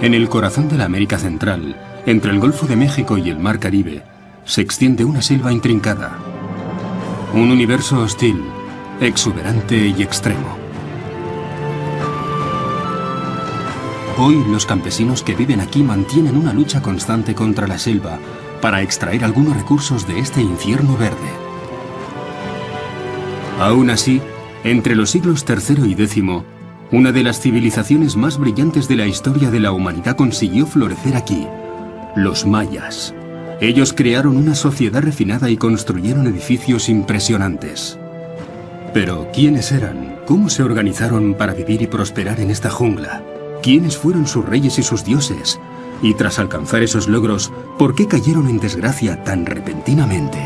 En el corazón de la América Central, entre el Golfo de México y el Mar Caribe, se extiende una selva intrincada. Un universo hostil, exuberante y extremo. Hoy, los campesinos que viven aquí mantienen una lucha constante contra la selva para extraer algunos recursos de este infierno verde. Aún así, entre los siglos III y X, una de las civilizaciones más brillantes de la historia de la humanidad consiguió florecer aquí: los mayas. Ellos crearon una sociedad refinada y construyeron edificios impresionantes. Pero, ¿quiénes eran? ¿Cómo se organizaron para vivir y prosperar en esta jungla? ¿Quiénes fueron sus reyes y sus dioses? Y tras alcanzar esos logros, ¿por qué cayeron en desgracia tan repentinamente?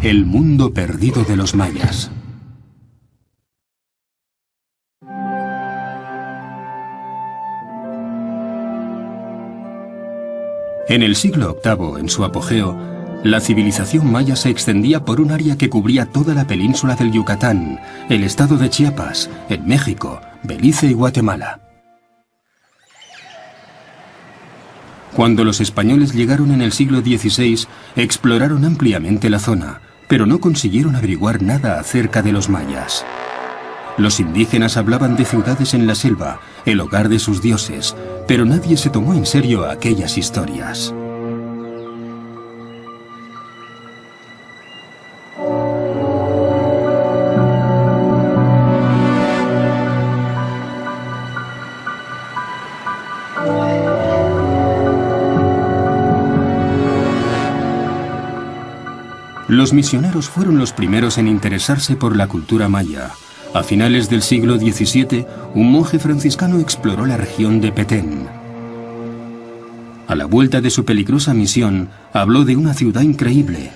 El mundo perdido de los mayas. En el siglo VIII, en su apogeo, la civilización maya se extendía por un área que cubría toda la península del Yucatán, el estado de Chiapas, en México, Belice y Guatemala. Cuando los españoles llegaron en el siglo XVI, exploraron ampliamente la zona, pero no consiguieron averiguar nada acerca de los mayas. Los indígenas hablaban de ciudades en la selva, el hogar de sus dioses, pero nadie se tomó en serio aquellas historias. Los misioneros fueron los primeros en interesarse por la cultura maya. A finales del siglo XVII, un monje franciscano exploró la región de Petén. A la vuelta de su peligrosa misión, habló de una ciudad increíble.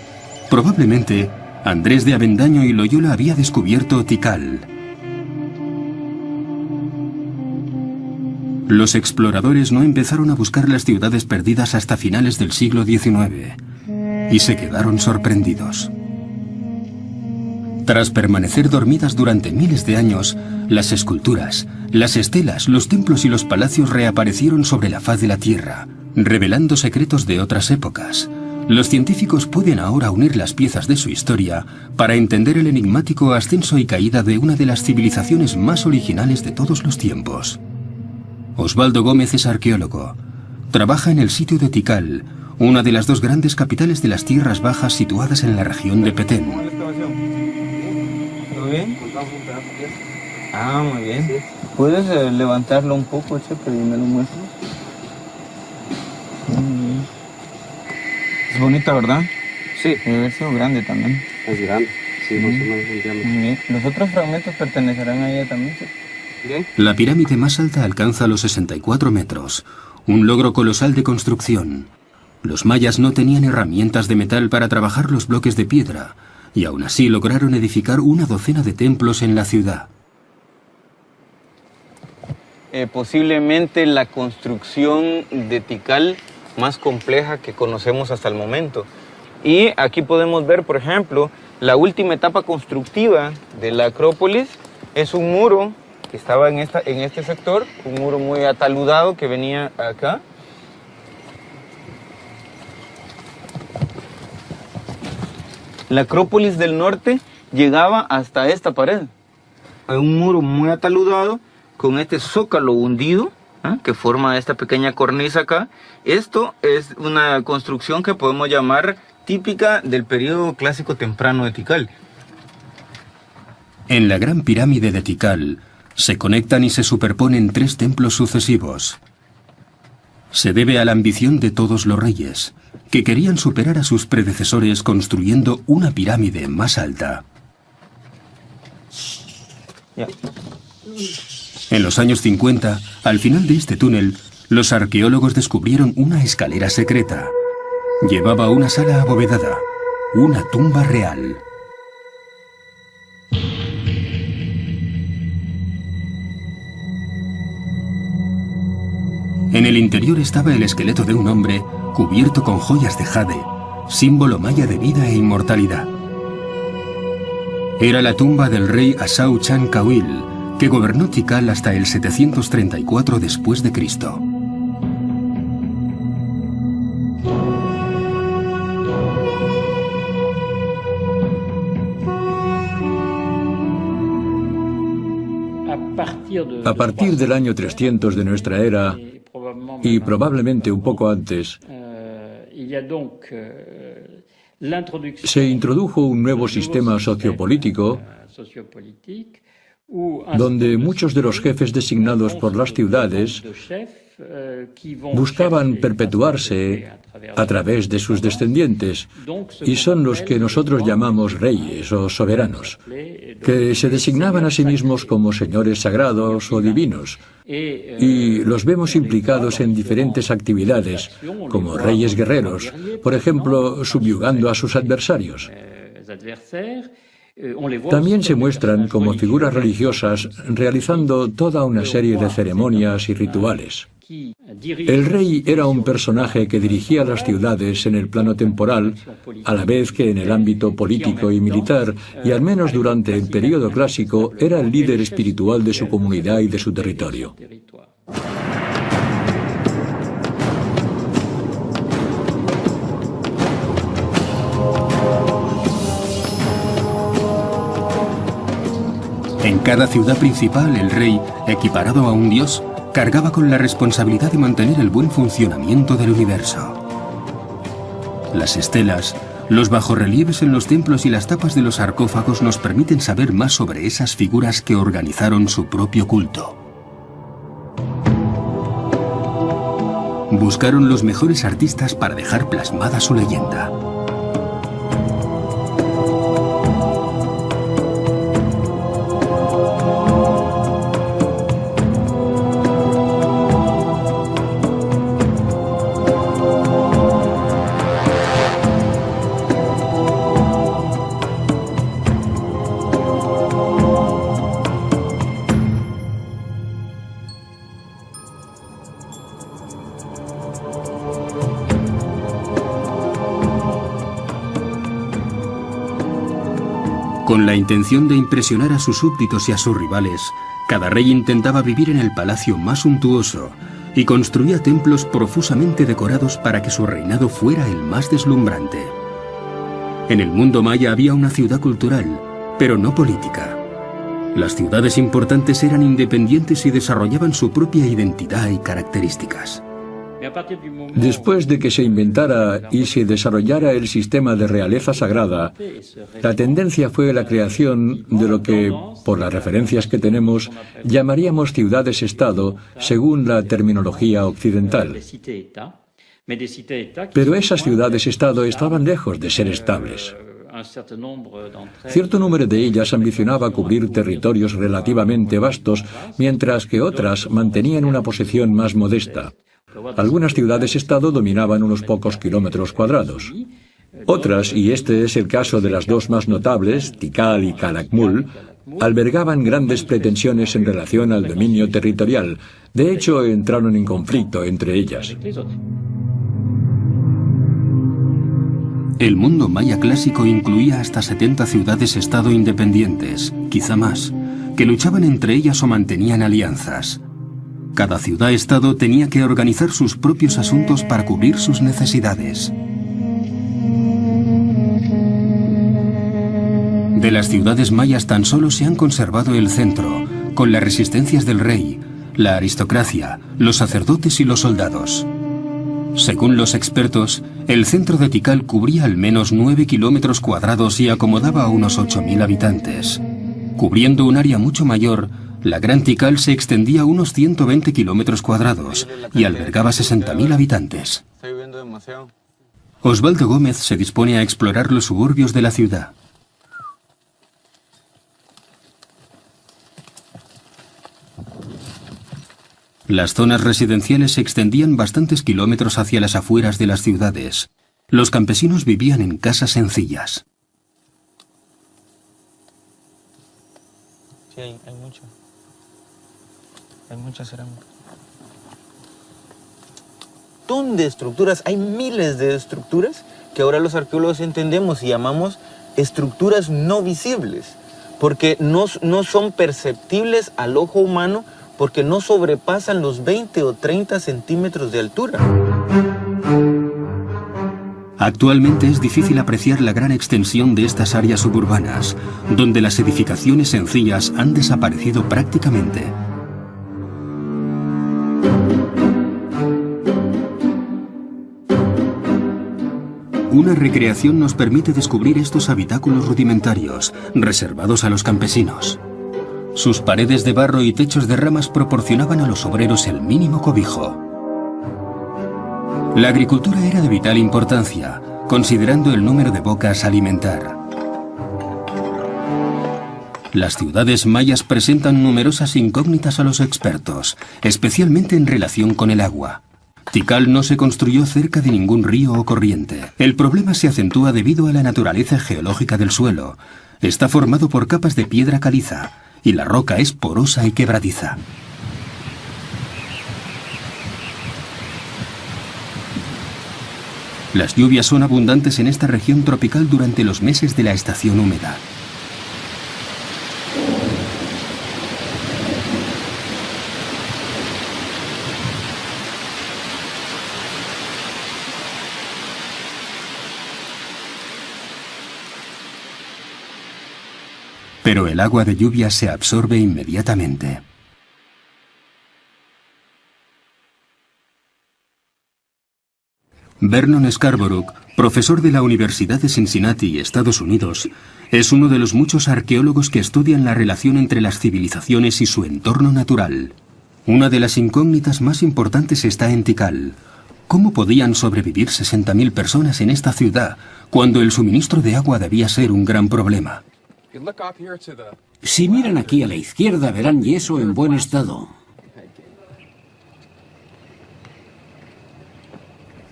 Probablemente, Andrés de Avendaño y Loyola había descubierto Tikal. Los exploradores no empezaron a buscar las ciudades perdidas hasta finales del siglo XIX, y se quedaron sorprendidos. Tras permanecer dormidas durante miles de años, las esculturas, las estelas, los templos y los palacios reaparecieron sobre la faz de la Tierra, revelando secretos de otras épocas. Los científicos pueden ahora unir las piezas de su historia para entender el enigmático ascenso y caída de una de las civilizaciones más originales de todos los tiempos. Osvaldo Gómez es arqueólogo. Trabaja en el sitio de Tikal, una de las dos grandes capitales de las Tierras Bajas situadas en la región de Petén. ¿Todo bien? Ah, muy bien. ¿Puedes levantarlo un poco, Chepe, y me lo muestras? Es bonita, ¿verdad? Sí. Debe haber sido grande también. Es grande, sí, más o menos un diámetro. Muy bien. ¿Los otros fragmentos pertenecerán a ella también, Chepe? Bien. La pirámide más alta alcanza los 64 metros, un logro colosal de construcción. Los mayas no tenían herramientas de metal para trabajar los bloques de piedra, y aún así lograron edificar una docena de templos en la ciudad. Posiblemente la construcción de Tikal más compleja que conocemos hasta el momento. Y aquí podemos ver, por ejemplo, la última etapa constructiva de la Acrópolis. Es un muro que estaba en este sector, un muro muy ataludado que venía acá. La Acrópolis del norte llegaba hasta esta pared. Hay un muro muy ataludado con este zócalo hundido, que forma esta pequeña cornisa acá. Esto es una construcción que podemos llamar típica del periodo clásico temprano de Tikal. En la gran pirámide de Tikal se conectan y se superponen tres templos sucesivos. Se debe a la ambición de todos los reyes, que querían superar a sus predecesores construyendo una pirámide más alta. En los años 50, al final de este túnel, los arqueólogos descubrieron una escalera secreta. Llevaba a una sala abovedada, una tumba real. En el interior estaba el esqueleto de un hombre cubierto con joyas de jade, símbolo maya de vida e inmortalidad. Era la tumba del rey Asau Chan Kawil, que gobernó Tikal hasta el 734 después de Cristo. A partir del año 300 de nuestra era, y probablemente un poco antes, se introdujo un nuevo sistema sociopolítico donde muchos de los jefes designados por las ciudades buscaban perpetuarse a través de sus descendientes, y son los que nosotros llamamos reyes o soberanos, que se designaban a sí mismos como señores sagrados o divinos, y los vemos implicados en diferentes actividades, como reyes guerreros, por ejemplo, subyugando a sus adversarios. También se muestran como figuras religiosas realizando toda una serie de ceremonias y rituales. El rey era un personaje que dirigía las ciudades en el plano temporal, a la vez que en el ámbito político y militar, y al menos durante el período clásico era el líder espiritual de su comunidad y de su territorio. En cada ciudad principal, el rey, equiparado a un dios, cargaba con la responsabilidad de mantener el buen funcionamiento del universo. Las estelas, los bajorrelieves en los templos y las tapas de los sarcófagos nos permiten saber más sobre esas figuras que organizaron su propio culto. Buscaron los mejores artistas para dejar plasmada su leyenda. Con la intención de impresionar a sus súbditos y a sus rivales, cada rey intentaba vivir en el palacio más suntuoso y construía templos profusamente decorados para que su reinado fuera el más deslumbrante. En el mundo maya había una ciudad cultural, pero no política. Las ciudades importantes eran independientes y desarrollaban su propia identidad y características. Después de que se inventara y se desarrollara el sistema de realeza sagrada, la tendencia fue la creación de lo que, por las referencias que tenemos, llamaríamos ciudades-estado según la terminología occidental. Pero esas ciudades-estado estaban lejos de ser estables. Cierto número de ellas ambicionaba cubrir territorios relativamente vastos, mientras que otras mantenían una posición más modesta. Algunas ciudades-estado dominaban unos pocos kilómetros cuadrados. Otras, y este es el caso de las dos más notables, Tikal y Calakmul, albergaban grandes pretensiones en relación al dominio territorial. De hecho, entraron en conflicto entre ellas. El mundo maya clásico incluía hasta 70 ciudades-estado independientes, quizá más, que luchaban entre ellas o mantenían alianzas. Cada ciudad-estado tenía que organizar sus propios asuntos para cubrir sus necesidades. De las ciudades mayas tan solo se han conservado el centro, con las resistencias del rey, la aristocracia, los sacerdotes y los soldados. Según los expertos, el centro de Tikal cubría al menos 9 kilómetros cuadrados y acomodaba a unos 8.000 habitantes. Cubriendo un área mucho mayor, la Gran Tikal se extendía a unos 120 kilómetros cuadrados y albergaba 60.000 habitantes. Osvaldo Gómez se dispone a explorar los suburbios de la ciudad. Las zonas residenciales se extendían bastantes kilómetros hacia las afueras de las ciudades. Los campesinos vivían en casas sencillas. Sí, hay mucha cerámica. montón de estructuras, hay miles de estructuras que ahora los arqueólogos entendemos y llamamos estructuras no visibles, porque no son perceptibles al ojo humano porque no sobrepasan los 20 o 30 centímetros de altura. Actualmente es difícil apreciar la gran extensión de estas áreas suburbanas, donde las edificaciones sencillas han desaparecido prácticamente. Una recreación nos permite descubrir estos habitáculos rudimentarios, reservados a los campesinos. Sus paredes de barro y techos de ramas proporcionaban a los obreros el mínimo cobijo. La agricultura era de vital importancia, considerando el número de bocas a alimentar. Las ciudades mayas presentan numerosas incógnitas a los expertos, especialmente en relación con el agua. Tikal no se construyó cerca de ningún río o corriente. El problema se acentúa debido a la naturaleza geológica del suelo. Está formado por capas de piedra caliza, y la roca es porosa y quebradiza. Las lluvias son abundantes en esta región tropical durante los meses de la estación húmeda. Pero el agua de lluvia se absorbe inmediatamente. Vernon Scarborough, profesor de la Universidad de Cincinnati, Estados Unidos, es uno de los muchos arqueólogos que estudian la relación entre las civilizaciones y su entorno natural. Una de las incógnitas más importantes está en Tikal. ¿Cómo podían sobrevivir 60.000 personas en esta ciudad cuando el suministro de agua debía ser un gran problema? Si miran aquí a la izquierda verán yeso en buen estado.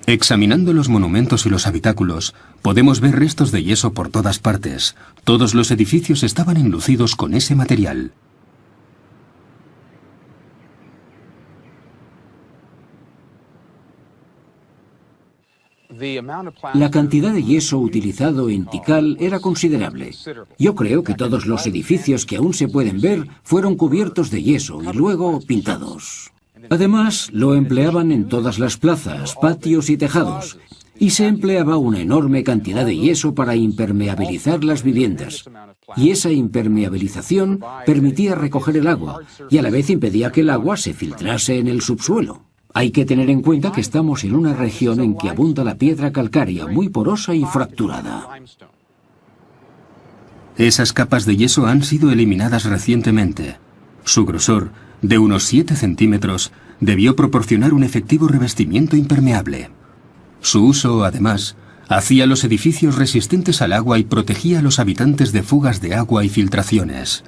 Examinando los monumentos y los habitáculos, podemos ver restos de yeso por todas partes. Todos los edificios estaban enlucidos con ese material. La cantidad de yeso utilizado en Tikal era considerable. Yo creo que todos los edificios que aún se pueden ver fueron cubiertos de yeso y luego pintados. Además, lo empleaban en todas las plazas, patios y tejados, y se empleaba una enorme cantidad de yeso para impermeabilizar las viviendas. Y esa impermeabilización permitía recoger el agua, y a la vez impedía que el agua se filtrase en el subsuelo. Hay que tener en cuenta que estamos en una región en que abunda la piedra calcárea, muy porosa y fracturada. Esas capas de yeso han sido eliminadas recientemente. Su grosor, de unos 7 centímetros, debió proporcionar un efectivo revestimiento impermeable. Su uso, además, hacía los edificios resistentes al agua y protegía a los habitantes de fugas de agua y filtraciones.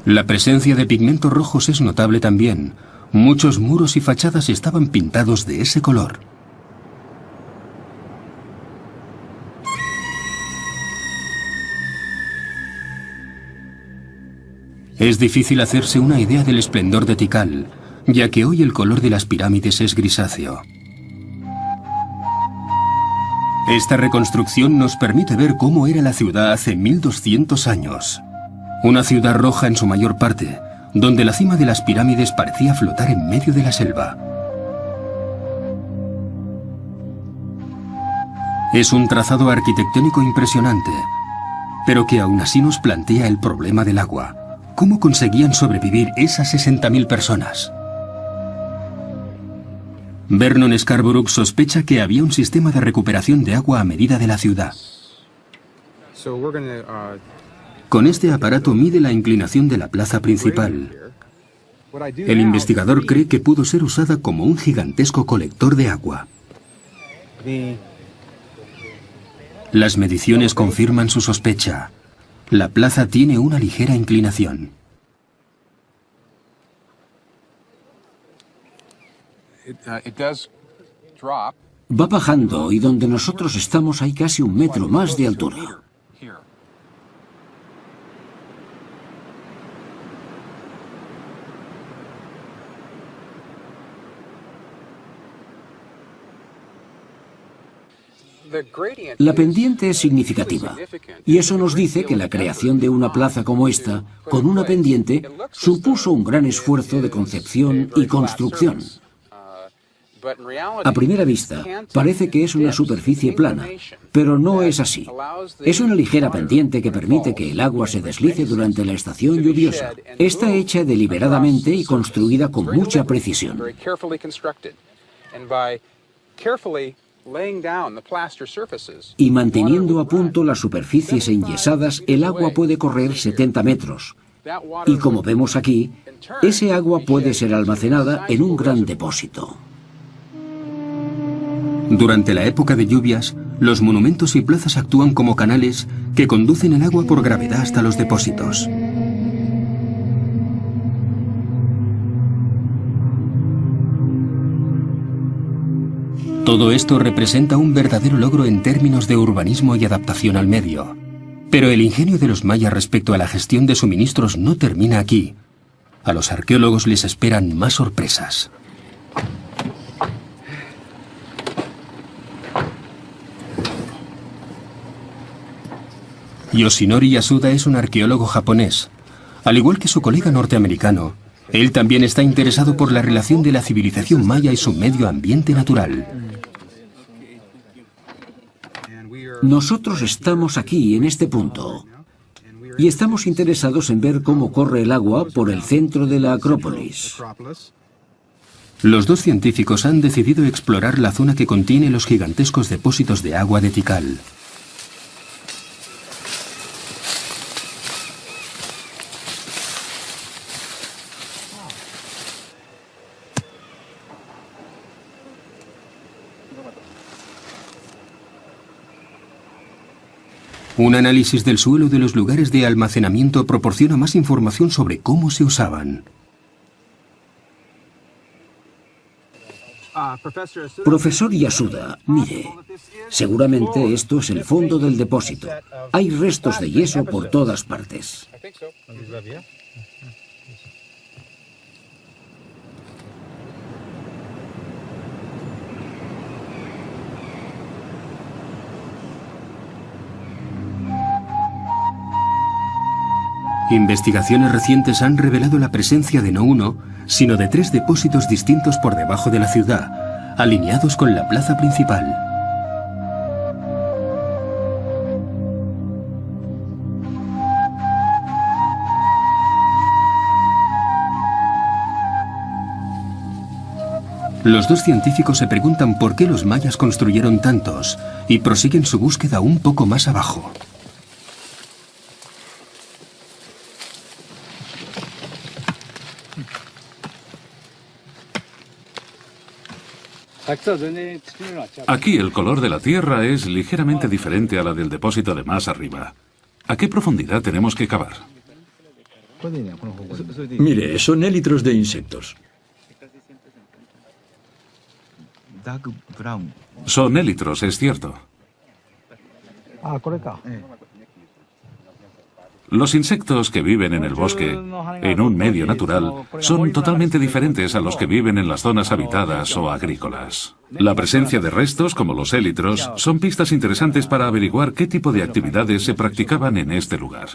La presencia de pigmentos rojos es notable también. Muchos muros y fachadas estaban pintados de ese color. Es difícil hacerse una idea del esplendor de Tikal, ya que hoy el color de las pirámides es grisáceo. Esta reconstrucción nos permite ver cómo era la ciudad hace 1200 años. Una ciudad roja en su mayor parte, donde la cima de las pirámides parecía flotar en medio de la selva. Es un trazado arquitectónico impresionante, pero que aún así nos plantea el problema del agua. ¿Cómo conseguían sobrevivir esas 60.000 personas? Vernon Scarborough sospecha que había un sistema de recuperación de agua a medida de la ciudad. Con este aparato mide la inclinación de la plaza principal. El investigador cree que pudo ser usada como un gigantesco colector de agua. Las mediciones confirman su sospecha. La plaza tiene una ligera inclinación. Va bajando y donde nosotros estamos hay casi 1 metro más de altura. La pendiente es significativa, y eso nos dice que la creación de una plaza como esta, con una pendiente, supuso un gran esfuerzo de concepción y construcción. A primera vista, parece que es una superficie plana, pero no es así. Es una ligera pendiente que permite que el agua se deslice durante la estación lluviosa. Está hecha deliberadamente y construida con mucha precisión. Y manteniendo a punto las superficies enyesadas, el agua puede correr 70 metros. Y como vemos aquí, ese agua puede ser almacenada en un gran depósito. Durante la época de lluvias, los monumentos y plazas actúan como canales que conducen el agua por gravedad hasta los depósitos. Todo esto representa un verdadero logro en términos de urbanismo y adaptación al medio. Pero el ingenio de los mayas respecto a la gestión de suministros no termina aquí. A los arqueólogos les esperan más sorpresas. Yoshinori Yasuda es un arqueólogo japonés. Al igual que su colega norteamericano, él también está interesado por la relación de la civilización maya y su medio ambiente natural. Nosotros estamos aquí, en este punto, y estamos interesados en ver cómo corre el agua por el centro de la Acrópolis. Los dos científicos han decidido explorar la zona que contiene los gigantescos depósitos de agua de Tikal. Un análisis del suelo de los lugares de almacenamiento proporciona más información sobre cómo se usaban. Profesor Yasuda, mire, seguramente esto es el fondo del depósito. Hay restos de yeso por todas partes. Investigaciones recientes han revelado la presencia de no uno, sino de 3 depósitos distintos por debajo de la ciudad, alineados con la plaza principal. Los dos científicos se preguntan por qué los mayas construyeron tantos y prosiguen su búsqueda un poco más abajo. Aquí el color de la tierra es ligeramente diferente a la del depósito de más arriba. ¿A qué profundidad tenemos que cavar? Mire, son élitros de insectos. Son élitros, es cierto. Los insectos que viven en el bosque, en un medio natural, son totalmente diferentes a los que viven en las zonas habitadas o agrícolas. La presencia de restos, como los élitros, son pistas interesantes para averiguar qué tipo de actividades se practicaban en este lugar.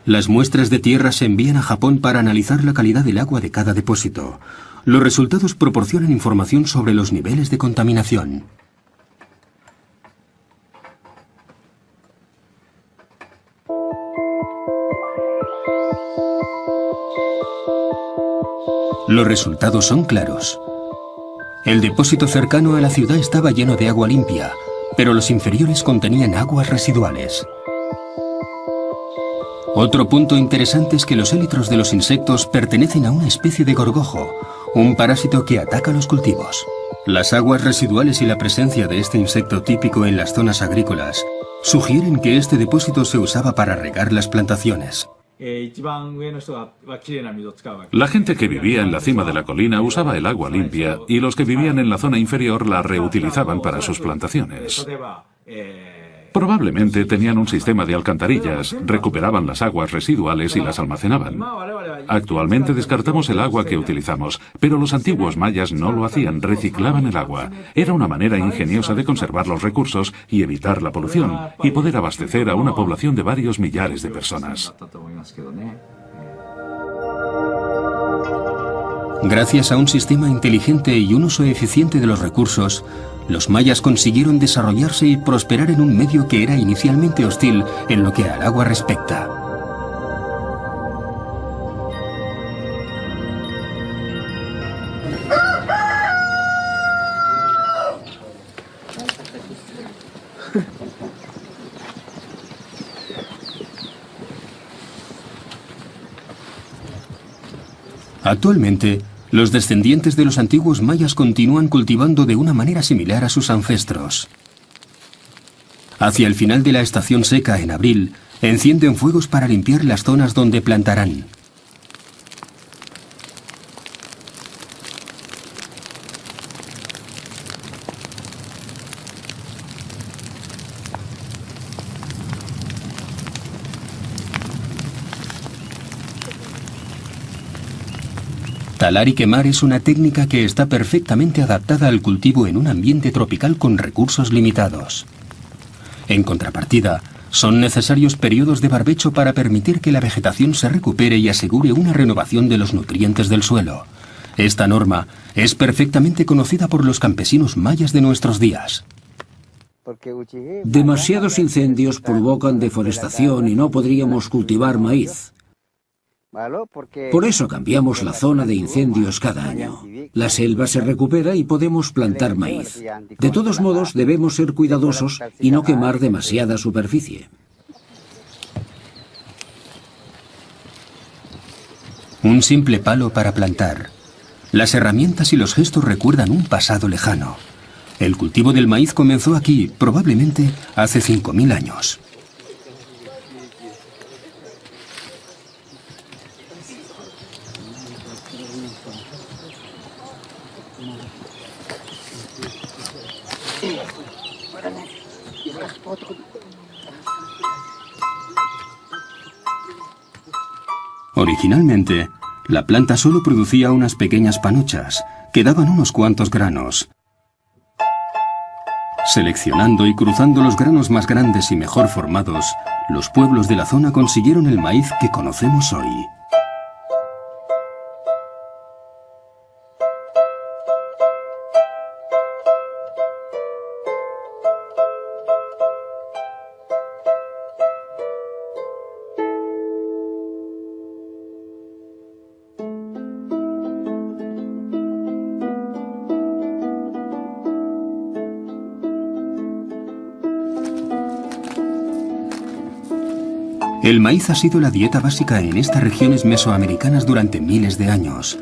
Las muestras de tierra se envían a Japón para analizar la calidad del agua de cada depósito. Los resultados proporcionan información sobre los niveles de contaminación. Los resultados son claros. El depósito cercano a la ciudad estaba lleno de agua limpia, pero los inferiores contenían aguas residuales. Otro punto interesante es que los élitros de los insectos pertenecen a una especie de gorgojo, un parásito que ataca los cultivos. Las aguas residuales y la presencia de este insecto típico en las zonas agrícolas sugieren que este depósito se usaba para regar las plantaciones. La gente que vivía en la cima de la colina usaba el agua limpia y los que vivían en la zona inferior la reutilizaban para sus plantaciones. Probablemente tenían un sistema de alcantarillas, recuperaban las aguas residuales y las almacenaban. Actualmente descartamos el agua que utilizamos, pero los antiguos mayas no lo hacían, reciclaban el agua. Era una manera ingeniosa de conservar los recursos y evitar la polución, y poder abastecer a una población de varios millares de personas. Gracias a un sistema inteligente y un uso eficiente de los recursos, los mayas consiguieron desarrollarse y prosperar en un medio que era inicialmente hostil en lo que al agua respecta. Actualmente, los descendientes de los antiguos mayas continúan cultivando de una manera similar a sus ancestros. Hacia el final de la estación seca, en abril, encienden fuegos para limpiar las zonas donde plantarán. Talar y quemar es una técnica que está perfectamente adaptada al cultivo en un ambiente tropical con recursos limitados. En contrapartida, son necesarios periodos de barbecho para permitir que la vegetación se recupere y asegure una renovación de los nutrientes del suelo. Esta norma es perfectamente conocida por los campesinos mayas de nuestros días. Demasiados incendios provocan deforestación y no podríamos cultivar maíz. Por eso cambiamos la zona de incendios cada año. La selva se recupera y podemos plantar maíz. De todos modos, debemos ser cuidadosos y no quemar demasiada superficie. Un simple palo para plantar. Las herramientas y los gestos recuerdan un pasado lejano. El cultivo del maíz comenzó aquí, probablemente hace 5000 años. Originalmente, la planta solo producía unas pequeñas panuchas, que daban unos cuantos granos. Seleccionando y cruzando los granos más grandes y mejor formados, los pueblos de la zona consiguieron el maíz que conocemos hoy. El maíz ha sido la dieta básica en estas regiones mesoamericanas durante miles de años.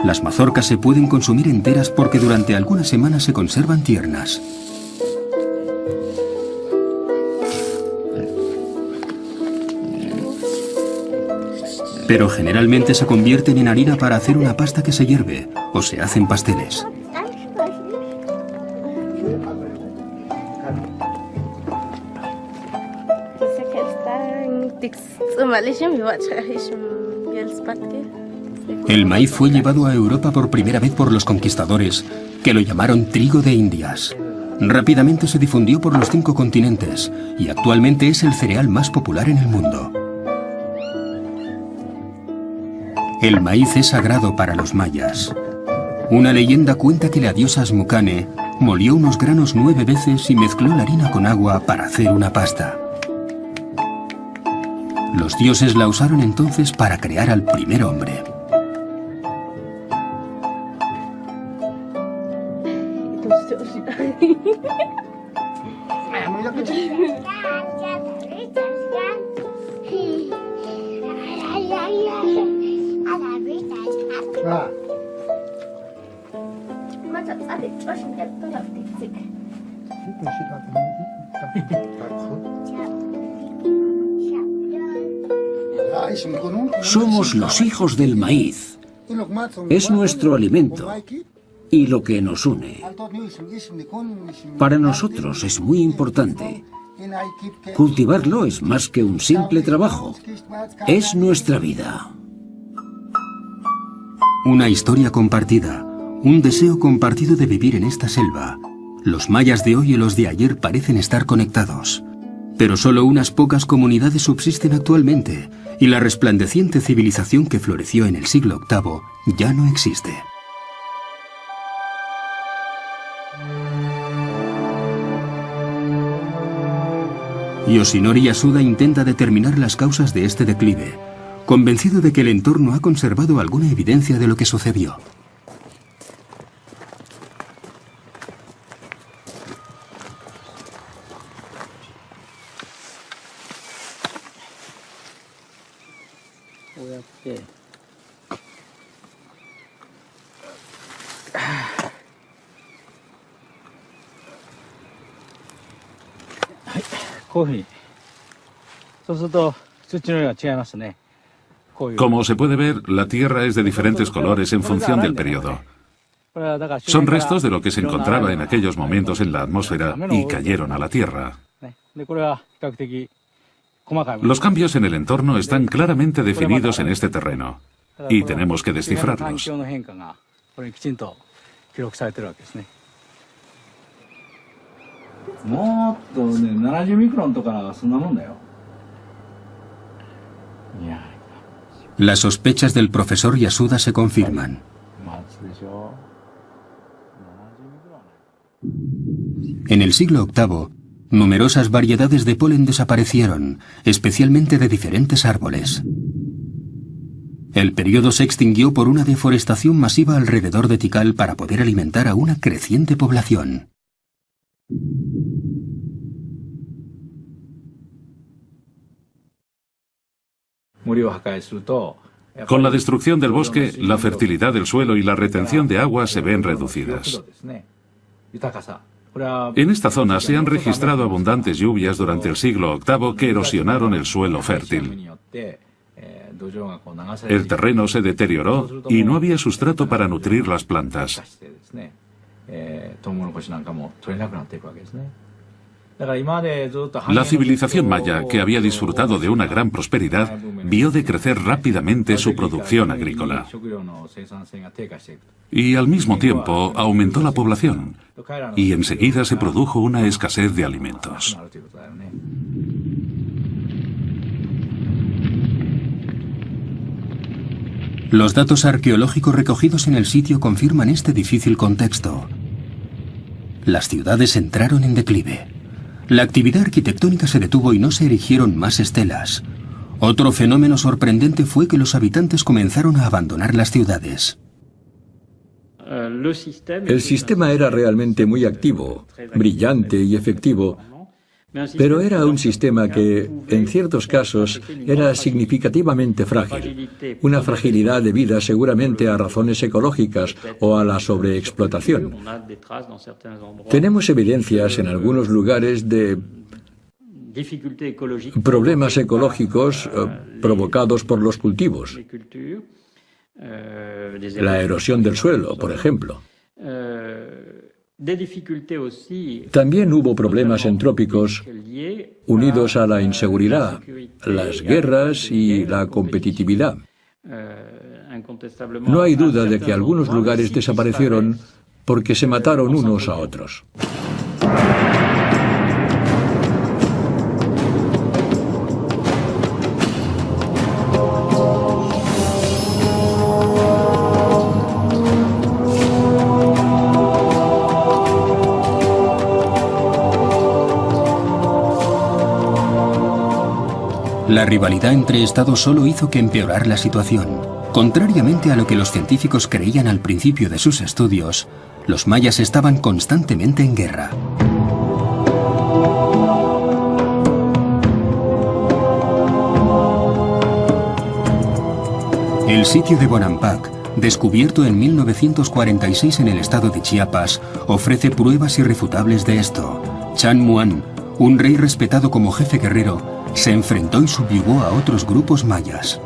Las mazorcas se pueden consumir enteras porque durante algunas semanas se conservan tiernas. Pero generalmente se convierten en harina para hacer una pasta que se hierve o se hacen pasteles. El maíz fue llevado a Europa por primera vez por los conquistadores, que lo llamaron trigo de Indias. Rápidamente se difundió por los 5 continentes y actualmente es el cereal más popular en el mundo. El maíz es sagrado para los mayas. Una leyenda cuenta que la diosa Asmukane molió unos granos 9 veces y mezcló la harina con agua para hacer una pasta. Los dioses la usaron entonces para crear al primer hombre. Somos los hijos del maíz. Es nuestro alimento. y lo que nos une. Para nosotros es muy importante. Cultivarlo es más que un simple trabajo. Es nuestra vida. Una historia compartida, un deseo compartido de vivir en esta selva. Los mayas de hoy y los de ayer parecen estar conectados. Pero solo unas pocas comunidades subsisten actualmente, y la resplandeciente civilización que floreció en el siglo VIII ya no existe. Yoshinori Yasuda intenta determinar las causas de este declive, convencido de que el entorno ha conservado alguna evidencia de lo que sucedió. Como se puede ver, la tierra es de diferentes colores en función del periodo. Son restos de lo que se encontraba en aquellos momentos en la atmósfera y cayeron a la tierra. Los cambios en el entorno están claramente definidos en este terreno y tenemos que descifrarlos. Las sospechas del profesor Yasuda se confirman. En el siglo VIII, numerosas variedades de polen desaparecieron, especialmente de diferentes árboles. El periodo se extinguió por una deforestación masiva alrededor de Tikal para poder alimentar a una creciente población. Con la destrucción del bosque, la fertilidad del suelo y la retención de agua se ven reducidas. En esta zona se han registrado abundantes lluvias durante el siglo VIII que erosionaron el suelo fértil. El terreno se deterioró y no había sustrato para nutrir las plantas. La civilización maya, que había disfrutado de una gran prosperidad, vio decrecer rápidamente su producción agrícola. Y al mismo tiempo aumentó la población, y enseguida se produjo una escasez de alimentos. Los datos arqueológicos recogidos en el sitio confirman este difícil contexto. Las ciudades entraron en declive. La actividad arquitectónica se detuvo y no se erigieron más estelas. Otro fenómeno sorprendente fue que los habitantes comenzaron a abandonar las ciudades. El sistema era realmente muy activo, brillante y efectivo, pero era un sistema que, en ciertos casos, era significativamente frágil. Una fragilidad debida seguramente a razones ecológicas o a la sobreexplotación. Tenemos evidencias en algunos lugares de problemas ecológicos provocados por los cultivos. La erosión del suelo, por ejemplo. También hubo problemas entrópicos unidos a la inseguridad, las guerras y la competitividad. No hay duda de que algunos lugares desaparecieron porque se mataron unos a otros. La rivalidad entre estados solo hizo que empeorar la situación. Contrariamente a lo que los científicos creían al principio de sus estudios, los mayas estaban constantemente en guerra. El sitio de Bonampak, descubierto en 1946 en el estado de Chiapas, ofrece pruebas irrefutables de esto. Chan Muan, un rey respetado como jefe guerrero, se enfrentó y subyugó a otros grupos mayas.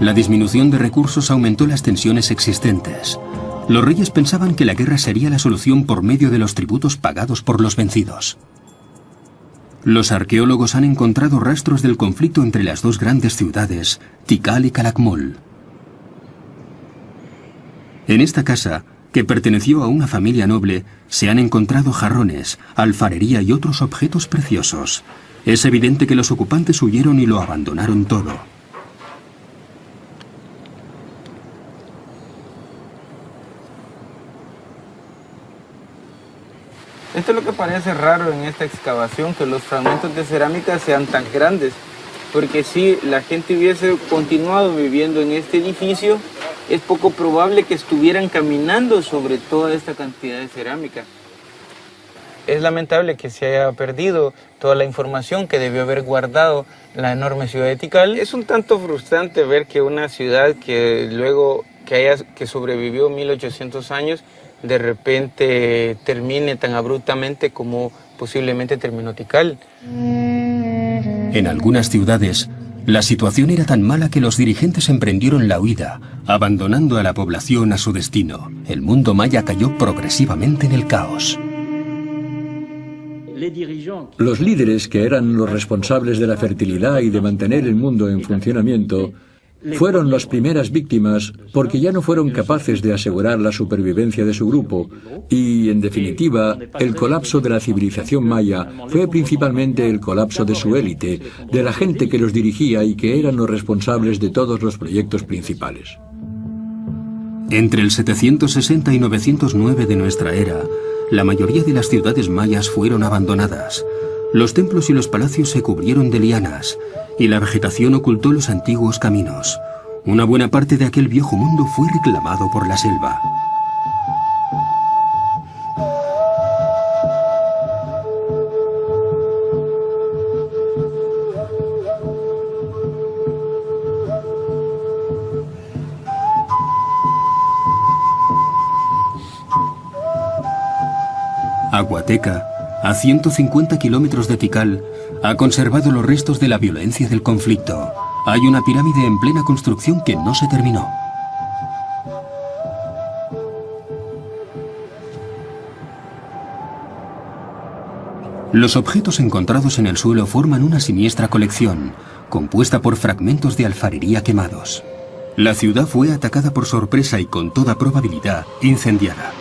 La disminución de recursos aumentó las tensiones existentes. Los reyes pensaban que la guerra sería la solución por medio de los tributos pagados por los vencidos. Los arqueólogos han encontrado rastros del conflicto entre las dos grandes ciudades, Tikal y Calakmul. En esta casa, que perteneció a una familia noble, se han encontrado jarrones, alfarería y otros objetos preciosos. Es evidente que los ocupantes huyeron y lo abandonaron todo. Esto es lo que parece raro en esta excavación, que los fragmentos de cerámica sean tan grandes, porque si la gente hubiese continuado viviendo en este edificio, es poco probable que estuvieran caminando sobre toda esta cantidad de cerámica. Es lamentable que se haya perdido toda la información que debió haber guardado la enorme ciudad de Tikal. Es un tanto frustrante ver que una ciudad que luego que sobrevivió 1800 años, de repente termine tan abruptamente como posiblemente terminó Tikal. En algunas ciudades, la situación era tan mala que los dirigentes emprendieron la huida, abandonando a la población a su destino. El mundo maya cayó progresivamente en el caos. Los líderes, que eran los responsables de la fertilidad y de mantener el mundo en funcionamiento, fueron las primeras víctimas porque ya no fueron capaces de asegurar la supervivencia de su grupo y, en definitiva, el colapso de la civilización maya fue principalmente el colapso de su élite, de la gente que los dirigía y que eran los responsables de todos los proyectos principales. Entre el 760 y 909 de nuestra era, la mayoría de las ciudades mayas fueron abandonadas. Los templos y los palacios se cubrieron de lianas, y la vegetación ocultó los antiguos caminos. Una buena parte de aquel viejo mundo fue reclamado por la selva. Aguateca, a 150 kilómetros de Tikal, ha conservado los restos de la violencia del conflicto. Hay una pirámide en plena construcción que no se terminó. Los objetos encontrados en el suelo forman una siniestra colección, compuesta por fragmentos de alfarería quemados. La ciudad fue atacada por sorpresa y con toda probabilidad incendiada.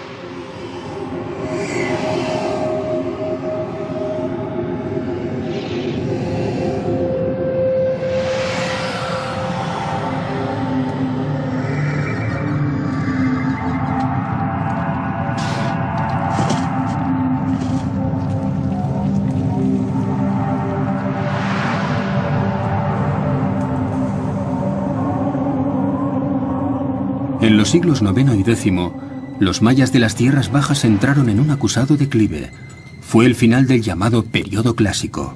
En los siglos IX y X, los mayas de las tierras bajas entraron en un acusado declive. Fue el final del llamado Período Clásico.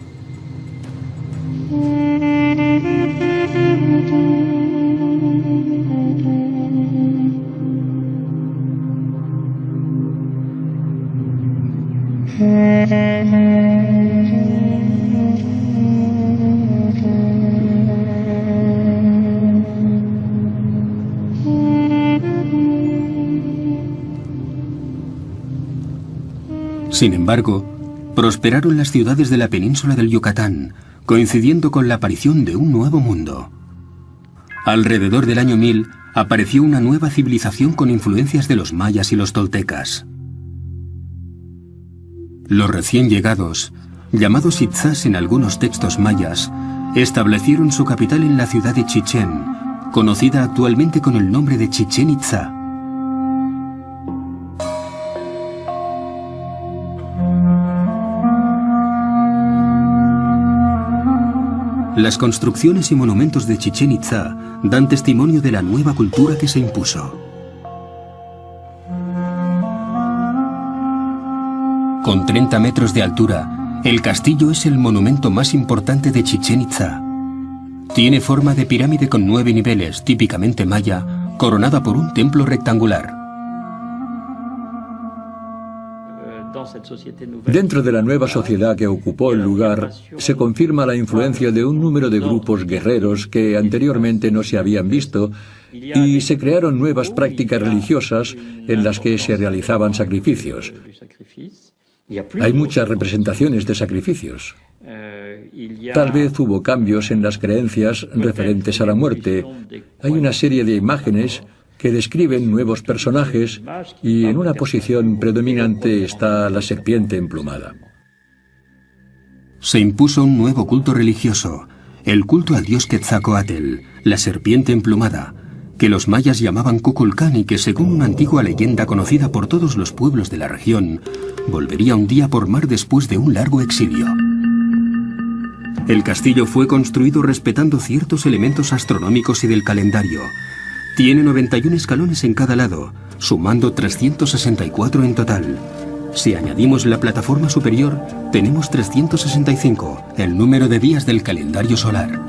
Sin embargo, prosperaron las ciudades de la península del Yucatán, coincidiendo con la aparición de un nuevo mundo. Alrededor del año 1000 apareció una nueva civilización con influencias de los mayas y los toltecas. Los recién llegados, llamados Itzás en algunos textos mayas, establecieron su capital en la ciudad de Chichén, conocida actualmente con el nombre de Chichén Itzá. Las construcciones y monumentos de Chichén Itzá dan testimonio de la nueva cultura que se impuso. Con 30 metros de altura, el castillo es el monumento más importante de Chichén Itzá. Tiene forma de pirámide con 9 niveles, típicamente maya, coronada por un templo rectangular. Dentro de la nueva sociedad que ocupó el lugar, se confirma la influencia de un número de grupos guerreros que anteriormente no se habían visto y se crearon nuevas prácticas religiosas en las que se realizaban sacrificios. Hay muchas representaciones de sacrificios. Tal vez hubo cambios en las creencias referentes a la muerte. Hay una serie de imágenes que describen nuevos personajes y en una posición predominante está la serpiente emplumada. Se impuso un nuevo culto religioso, el culto al dios Quetzalcóatl, la serpiente emplumada, que los mayas llamaban Kukulcán y que, según una antigua leyenda conocida por todos los pueblos de la región, volvería un día por mar después de un largo exilio. El castillo fue construido respetando ciertos elementos astronómicos y del calendario. Tiene 91 escalones en cada lado, sumando 364 en total. Si añadimos la plataforma superior, tenemos 365, el número de días del calendario solar.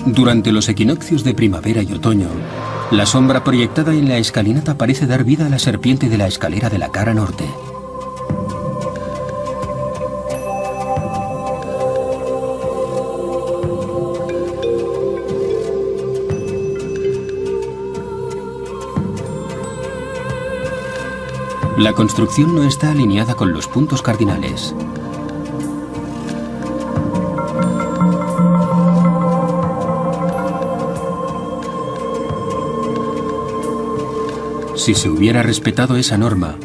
Durante los equinoccios de primavera y otoño, la sombra proyectada en la escalinata parece dar vida a la serpiente de la escalera de la cara norte. La construcción no está alineada con los puntos cardinales. Si se hubiera respetado esa norma,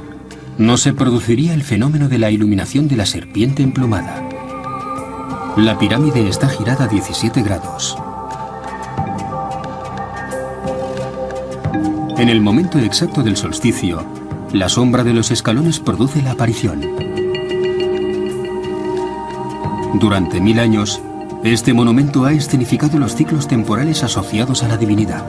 no se produciría el fenómeno de la iluminación de la serpiente emplumada. La pirámide está girada a 17 grados. En el momento exacto del solsticio, la sombra de los escalones produce la aparición. Durante 1000 años, este monumento ha escenificado los ciclos temporales asociados a la divinidad.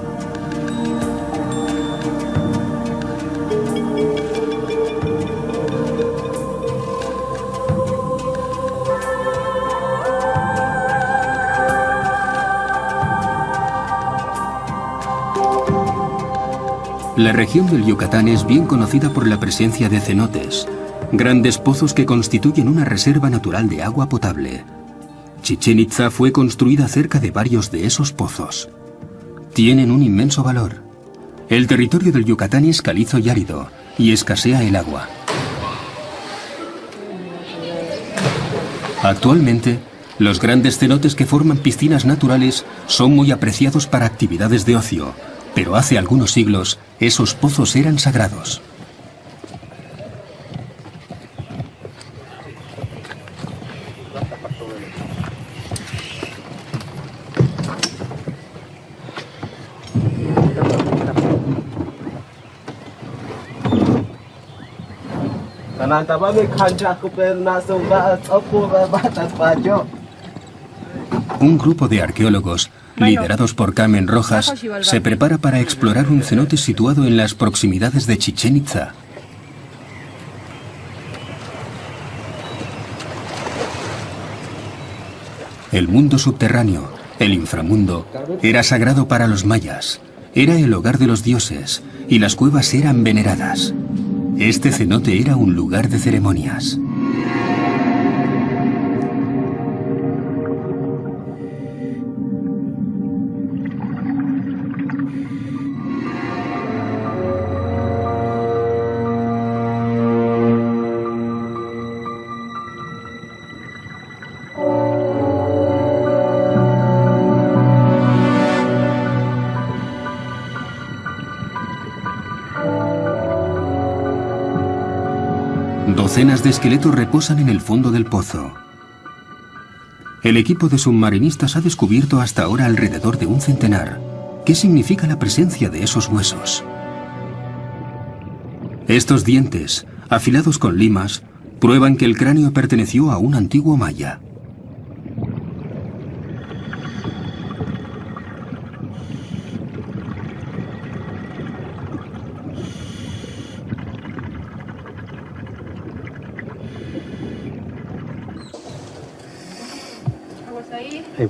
La región del Yucatán es bien conocida por la presencia de cenotes, grandes pozos que constituyen una reserva natural de agua potable. Chichén Itzá fue construida cerca de varios de esos pozos. Tienen un inmenso valor. El territorio del Yucatán es calizo y árido, y escasea el agua. Actualmente, los grandes cenotes que forman piscinas naturales son muy apreciados para actividades de ocio, pero hace algunos siglos esos pozos eran sagrados. Un grupo de arqueólogos, liderados por Carmen Rojas, se prepara para explorar un cenote situado en las proximidades de Chichén Itzá. El mundo subterráneo, el inframundo, era sagrado para los mayas. Era el hogar de los dioses, y las cuevas eran veneradas. Este cenote era un lugar de ceremonias. Docenas de esqueletos reposan en el fondo del pozo. El equipo de submarinistas ha descubierto hasta ahora alrededor de un centenar. ¿Qué significa la presencia de esos huesos? Estos dientes, afilados con limas, prueban que el cráneo perteneció a un antiguo maya.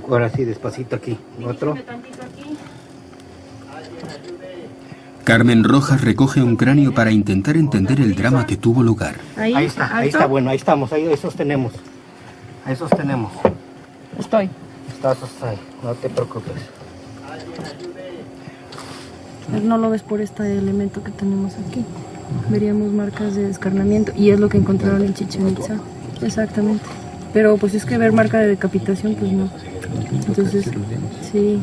Ahora sí, despacito aquí. Otro. Carmen Rojas recoge un cráneo para intentar entender el drama que tuvo lugar. Ahí está, bueno, ahí estamos, ahí sostenemos. Ahí sostenemos. Estoy. Estás ahí, no te preocupes. No lo ves por este elemento que tenemos aquí. Veríamos marcas de descarnamiento y es lo que encontraron en Chichén Itzá. Exactamente. Pero pues es que ver marca de decapitación, pues no. Entonces, sí.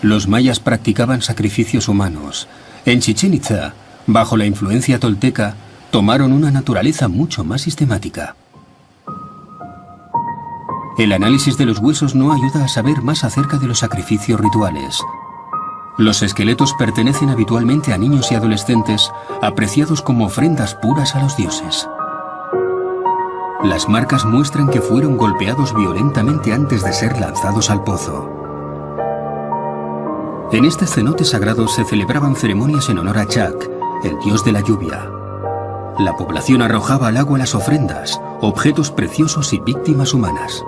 Los mayas practicaban sacrificios humanos. En Chichén Itzá, bajo la influencia tolteca, tomaron una naturaleza mucho más sistemática. El análisis de los huesos no ayuda a saber más acerca de los sacrificios rituales. Los esqueletos pertenecen habitualmente a niños y adolescentes, apreciados como ofrendas puras a los dioses. Las marcas muestran que fueron golpeados violentamente antes de ser lanzados al pozo. En este cenote sagrado se celebraban ceremonias en honor a Chak, el dios de la lluvia. La población arrojaba al agua las ofrendas, objetos preciosos y víctimas humanas.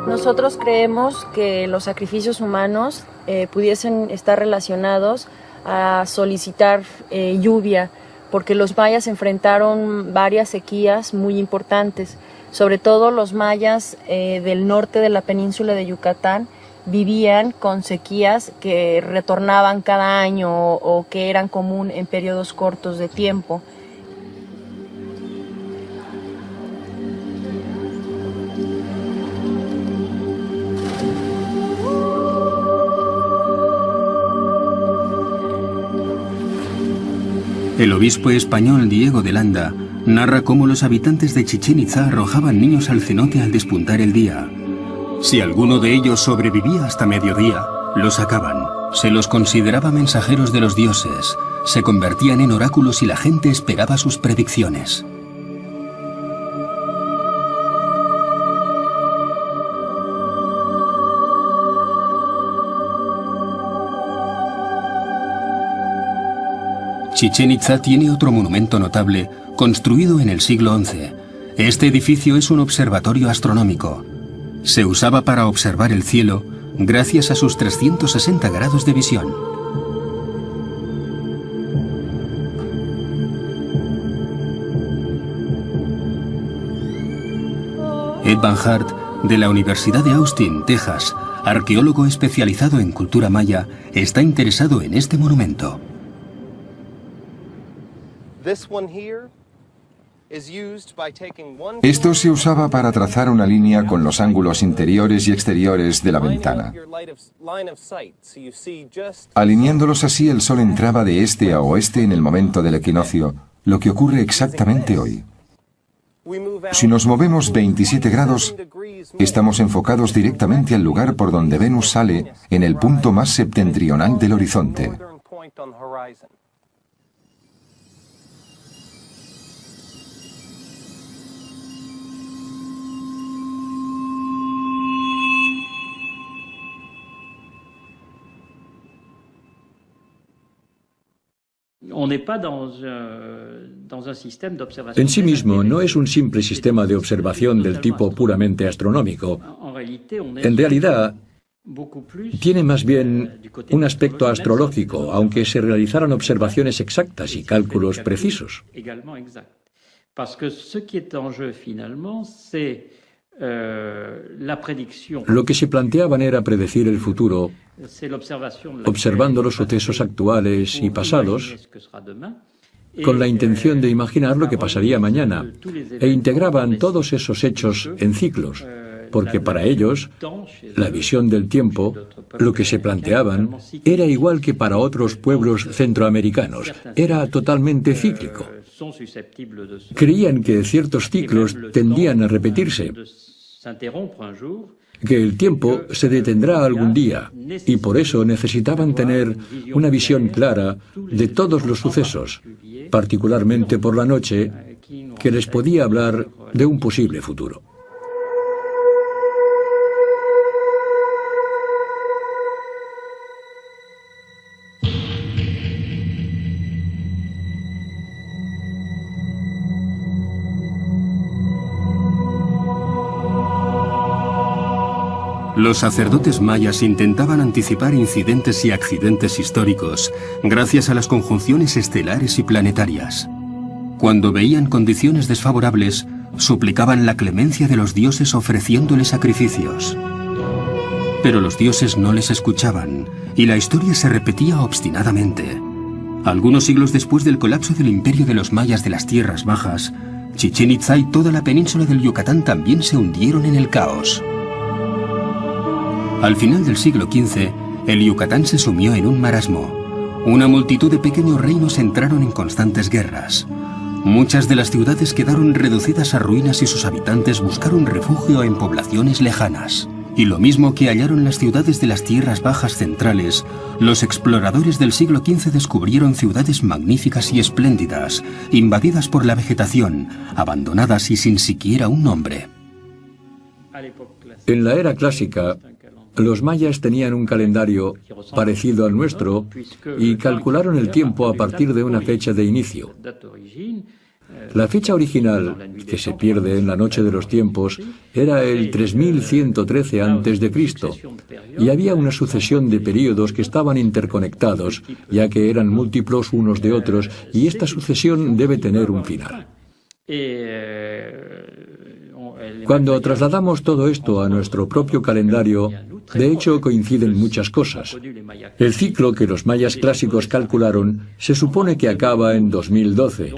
Nosotros creemos que los sacrificios humanos pudiesen estar relacionados a solicitar lluvia, porque los mayas enfrentaron varias sequías muy importantes. Sobre todo los mayas del norte de la península de Yucatán vivían con sequías que retornaban cada año o que eran común en periodos cortos de tiempo. El obispo español Diego de Landa narra cómo los habitantes de Chichén Itzá arrojaban niños al cenote al despuntar el día. Si alguno de ellos sobrevivía hasta mediodía, los sacaban. Se los consideraba mensajeros de los dioses, se convertían en oráculos y la gente esperaba sus predicciones. Chichén Itzá tiene otro monumento notable, construido en el siglo XI. Este edificio es un observatorio astronómico. Se usaba para observar el cielo gracias a sus 360 grados de visión. Ed Van Hart, de la Universidad de Austin, Texas, arqueólogo especializado en cultura maya, está interesado en este monumento. Esto se usaba para trazar una línea con los ángulos interiores y exteriores de la ventana. Alineándolos así, el sol entraba de este a oeste en el momento del equinoccio, lo que ocurre exactamente hoy. Si nos movemos 27 grados, estamos enfocados directamente al lugar por donde Venus sale en el punto más septentrional del horizonte. En sí mismo no es un simple sistema de observación del tipo puramente astronómico. En realidad, tiene más bien un aspecto astrológico, aunque se realizaran observaciones exactas y cálculos precisos. Lo que se planteaban era predecir el futuro, observando los sucesos actuales y pasados, con la intención de imaginar lo que pasaría mañana, e integraban todos esos hechos en ciclos, porque para ellos, la visión del tiempo, lo que se planteaban, era igual que para otros pueblos centroamericanos, era totalmente cíclico. Creían que ciertos ciclos tendían a repetirse, que el tiempo se detendrá algún día, y por eso necesitaban tener una visión clara de todos los sucesos, particularmente por la noche, que les podía hablar de un posible futuro. Los sacerdotes mayas intentaban anticipar incidentes y accidentes históricos gracias a las conjunciones estelares y planetarias. Cuando veían condiciones desfavorables, suplicaban la clemencia de los dioses ofreciéndoles sacrificios. Pero los dioses no les escuchaban, y la historia se repetía obstinadamente. Algunos siglos después del colapso del imperio de los mayas de las Tierras Bajas, Chichén Itzá y toda la península del Yucatán también se hundieron en el caos. Al final del siglo XV, el Yucatán se sumió en un marasmo. Una multitud de pequeños reinos entraron en constantes guerras. Muchas de las ciudades quedaron reducidas a ruinas y sus habitantes buscaron refugio en poblaciones lejanas. Y lo mismo que hallaron las ciudades de las tierras bajas centrales, los exploradores del siglo XV descubrieron ciudades magníficas y espléndidas, invadidas por la vegetación, abandonadas y sin siquiera un nombre. En la era clásica, los mayas tenían un calendario parecido al nuestro y calcularon el tiempo a partir de una fecha de inicio. La fecha original, que se pierde en la noche de los tiempos, era el 3113 a.C., y había una sucesión de períodos que estaban interconectados, ya que eran múltiplos unos de otros, y esta sucesión debe tener un final. Cuando trasladamos todo esto a nuestro propio calendario, de hecho coinciden muchas cosas. El ciclo que los mayas clásicos calcularon se supone que acaba en 2012,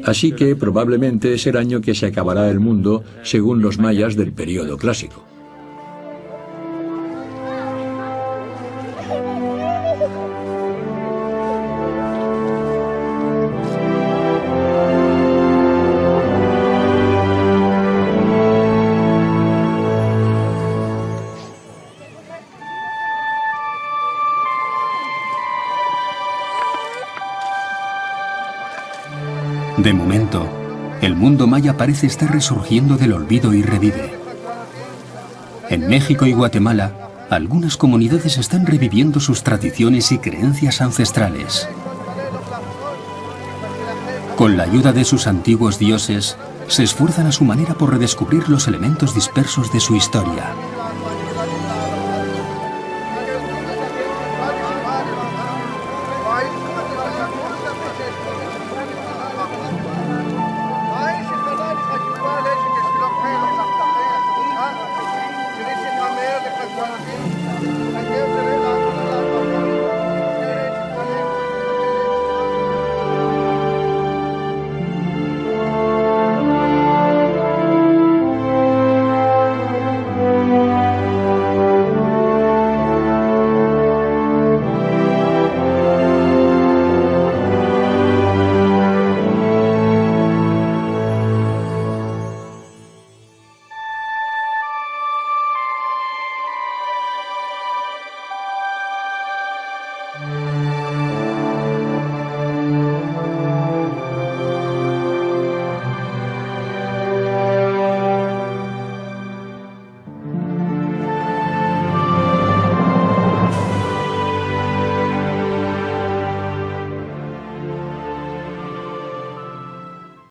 así que probablemente es el año que se acabará el mundo según los mayas del período clásico. De momento, el mundo maya parece estar resurgiendo del olvido y revive. En México y Guatemala, algunas comunidades están reviviendo sus tradiciones y creencias ancestrales. Con la ayuda de sus antiguos dioses, se esfuerzan a su manera por redescubrir los elementos dispersos de su historia.